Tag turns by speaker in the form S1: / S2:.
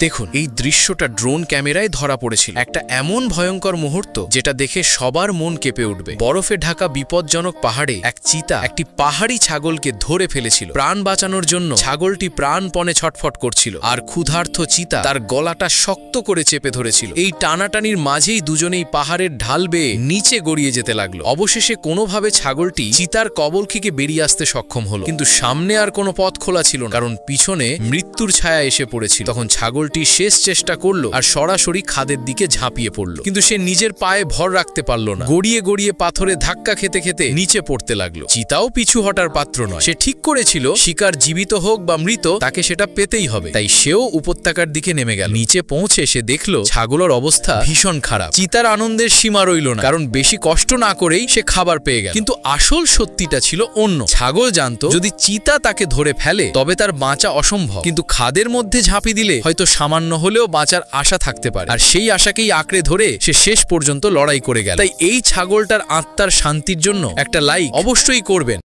S1: দেখুন, এই দৃশ্যটা ড্রোন ক্যামেরায় ধরা পড়েছিল। একটা এমন ভয়ঙ্কর মুহূর্ত যেটা দেখে সবার মন কেঁপে উঠবে। বরফে ঢাকা বিপজ্জনক পাহাড়ে এক চিতা একটি পাহাড়ি ছাগলকে ধরে ফেলেছিল। প্রাণ বাঁচানোর জন্য ছাগলটি প্রাণপণে ছটফট করছিল, আর ক্ষুধার্ত চিতা তার গলাটা শক্ত করে চেপে ধরেছিল। এই টানাটানির মাঝেই দুজনেই পাহাড়ের ঢাল বেয়ে নিচে গড়িয়ে যেতে লাগলো। অবশেষে কোনোভাবে ছাগলটি চিতার কবল থেকে বেরিয়ে আসতে সক্ষম হলো, কিন্তু সামনে আর কোনো পথ খোলা ছিল না, কারণ পিছনে মৃত্যুর ছায়া এসে পড়েছিল। তখন ছাগলটি শেষ চেষ্টা করলো আর সরাসরি খাদের দিকে ঝাঁপিয়ে পড়ল, কিন্তু সে নিজের পায়ে ভর রাখতে পারল না। গড়িয়ে গড়িয়ে পাথরে ধাক্কা খেতে খেতে নিচে পড়তে লাগলো। চিতাও পিছু হটার পাত্র নয়। সে ঠিক করেছিল শিকার জীবিত হোক বা মৃত, তাকে সেটা পেতেই হবে। তাই সেও উপত্যকার দিকে নেমে গেল। নিচে পৌঁছে সে দেখলো ছাগলের অবস্থা ভীষণ খারাপ। চিতার আনন্দের সীমা রইল না, কারণ বেশি কষ্ট না করেই সে খাবার পেয়ে গেল। কিন্তু আসল সত্যিটা ছিল অন্য। ছাগল জানতো যদি চিতা তাকে ধরে ফেলে তবে তার বাঁচা অসম্ভব, কিন্তু খাদের মধ্যে ঝাঁপি দিলে হয়তো সামান্য হলেও বাঁচার আশা থাকতে পারে। আর সেই আশাকেই আঁকড়ে ধরে সে শেষ পর্যন্ত লড়াই করে গেল। তাই এই ছাগলটার আত্মার শান্তির জন্য একটা লাইক অবশ্যই করবেন।